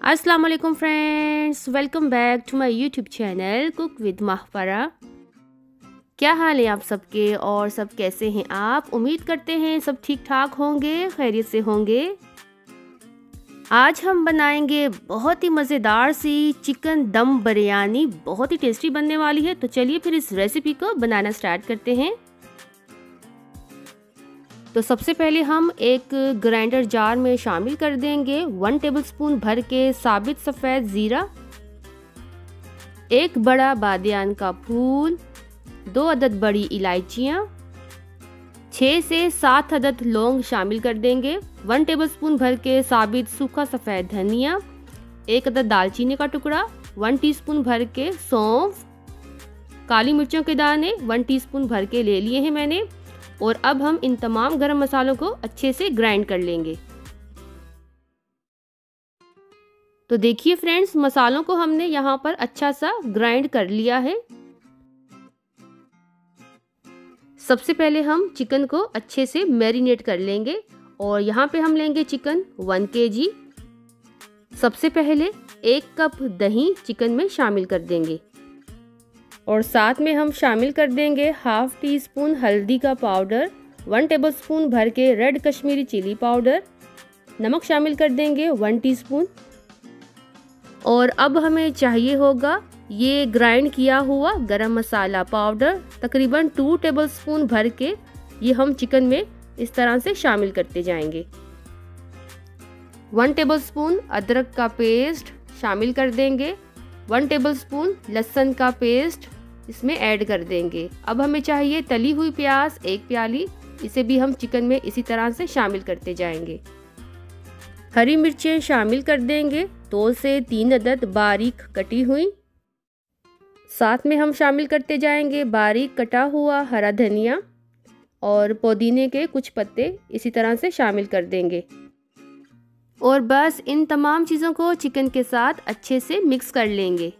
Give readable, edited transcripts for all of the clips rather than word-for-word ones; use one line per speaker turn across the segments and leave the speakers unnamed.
अस्सलाम वालेकुम friends, welcome back to my YouTube channel cook with Mahfara. क्या हाल है आप सबके और सब कैसे हैं आप? उम्मीद करते हैं सब ठीक ठाक होंगे, खैरियत से होंगे। आज हम बनाएंगे बहुत ही मज़ेदार सी चिकन दम बिरयानी, बहुत ही टेस्टी बनने वाली है। तो चलिए फिर इस रेसिपी को बनाना स्टार्ट करते हैं। तो सबसे पहले हम एक ग्राइंडर जार में शामिल कर देंगे 1 टेबलस्पून भर के साबित सफ़ेद ज़ीरा, 1 बड़ा बादियान का फूल, 2 अदद बड़ी इलायचियाँ, 6 से 7 अदद लौंग शामिल कर देंगे, 1 टेबलस्पून भर के साबित सूखा सफ़ेद धनिया, 1 अदद दालचीनी का टुकड़ा, 1 टीस्पून भर के सौंफ, काली मिर्चों के दाने 1 टीस्पून भर के ले लिए हैं मैंने। और अब हम इन तमाम गरम मसालों को अच्छे से ग्राइंड कर लेंगे। तो देखिए फ्रेंड्स, मसालों को हमने यहाँ पर अच्छा सा ग्राइंड कर लिया है। सबसे पहले हम चिकन को अच्छे से मैरिनेट कर लेंगे और यहाँ पे हम लेंगे चिकन 1 kg। सबसे पहले 1 कप दही चिकन में शामिल कर देंगे और साथ में हम शामिल कर देंगे हाफ टी स्पून हल्दी का पाउडर, 1 टेबलस्पून भर के रेड कश्मीरी चिली पाउडर, नमक शामिल कर देंगे 1 टीस्पून। और अब हमें चाहिए होगा ये ग्राइंड किया हुआ गरम मसाला पाउडर, तकरीबन 2 टेबलस्पून भर के ये हम चिकन में इस तरह से शामिल करते जाएंगे। 1 टेबलस्पून अदरक का पेस्ट शामिल कर देंगे, 1 टेबलस्पून लहसुन का पेस्ट इसमें ऐड कर देंगे। अब हमें चाहिए तली हुई प्याज 1 प्याली, इसे भी हम चिकन में इसी तरह से शामिल करते जाएंगे। हरी मिर्चें शामिल कर देंगे 2 से 3 अदद बारीक कटी हुई। साथ में हम शामिल करते जाएंगे बारीक कटा हुआ हरा धनिया और पुदीने के कुछ पत्ते इसी तरह से शामिल कर देंगे। और बस इन तमाम चीज़ों को चिकन के साथ अच्छे से मिक्स कर लेंगे।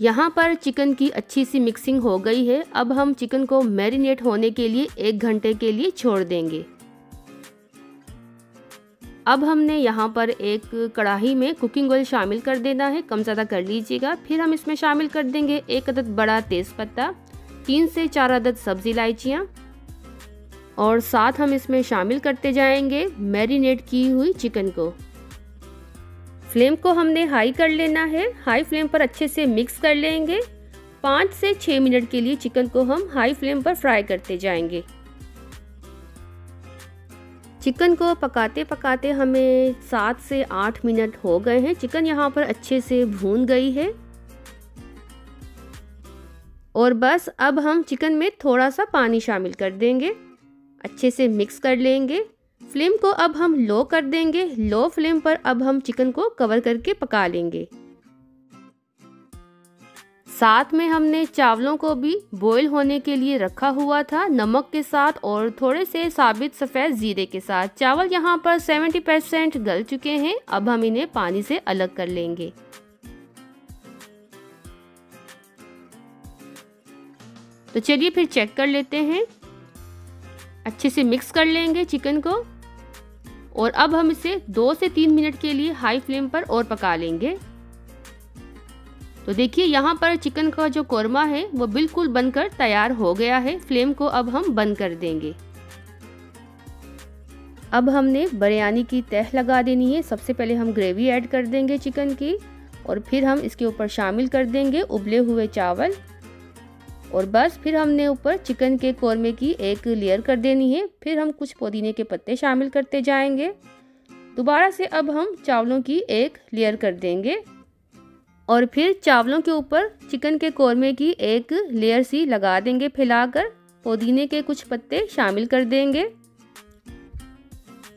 यहाँ पर चिकन की अच्छी सी मिक्सिंग हो गई है। अब हम चिकन को मैरिनेट होने के लिए 1 घंटे के लिए छोड़ देंगे। अब हमने यहाँ पर एक कढ़ाई में कुकिंग ऑयल शामिल कर देना है, कम ज़्यादा कर लीजिएगा। फिर हम इसमें शामिल कर देंगे 1 अदद बड़ा तेज़पत्ता, 3 से 4 अदद सब्ज़ी इलायचियाँ और साथ हम इसमें शामिल करते जाएंगे मैरिनेट की हुई चिकन को। फ्लेम को हमने हाई कर लेना है, हाई फ्लेम पर अच्छे से मिक्स कर लेंगे। 5 से 6 मिनट के लिए चिकन को हम हाई फ्लेम पर फ्राई करते जाएंगे। चिकन को पकाते पकाते हमें 7 से 8 मिनट हो गए हैं। चिकन यहाँ पर अच्छे से भून गई है और बस अब हम चिकन में थोड़ा सा पानी शामिल कर देंगे, अच्छे से मिक्स कर लेंगे। फ्लेम को अब हम लो कर देंगे। लो फ्लेम पर अब हम चिकन को कवर करके पका लेंगे। साथ में हमने चावलों को भी बॉईल होने के लिए रखा हुआ था, नमक के साथ और थोड़े से साबित सफ़ेद ज़ीरे के साथ। चावल यहाँ पर 70% गल चुके हैं। अब हम इन्हें पानी से अलग कर लेंगे। तो चलिए फिर चेक कर लेते हैं। अच्छे से मिक्स कर लेंगे चिकन को और अब हम इसे 2 से 3 मिनट के लिए हाई फ्लेम पर और पका लेंगे। तो देखिए यहाँ पर चिकन का जो कोरमा है वो बिल्कुल बनकर तैयार हो गया है। फ्लेम को अब हम बंद कर देंगे। अब हमने बिरयानी की तह लगा देनी है। सबसे पहले हम ग्रेवी ऐड कर देंगे चिकन की और फिर हम इसके ऊपर शामिल कर देंगे उबले हुए चावल और बस फिर हमने ऊपर चिकन के कोरमे की एक लेयर कर देनी है। फिर हम कुछ पुदीने के पत्ते शामिल करते जाएंगे। दोबारा से अब हम चावलों की एक लेयर कर देंगे और फिर चावलों के ऊपर चिकन के कोरमे की एक लेयर सी लगा देंगे फैलाकर। पुदीने के कुछ पत्ते शामिल कर देंगे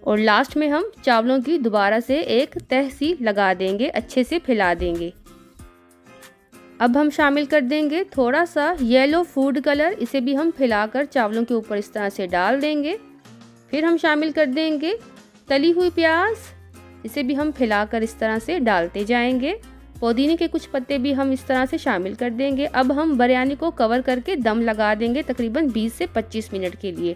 और लास्ट में हम चावलों की दोबारा से एक तह सी लगा देंगे, अच्छे से फैला देंगे। अब हम शामिल कर देंगे थोड़ा सा येलो फूड कलर, इसे भी हम फैलाकर चावलों के ऊपर इस तरह से डाल देंगे। फिर हम शामिल कर देंगे तली हुई प्याज, इसे भी हम फैलाकर इस तरह से डालते जाएंगे। पुदीने के कुछ पत्ते भी हम इस तरह से शामिल कर देंगे। अब हम बिरयानी को कवर करके दम लगा देंगे तकरीबन 20 से 25 मिनट के लिए।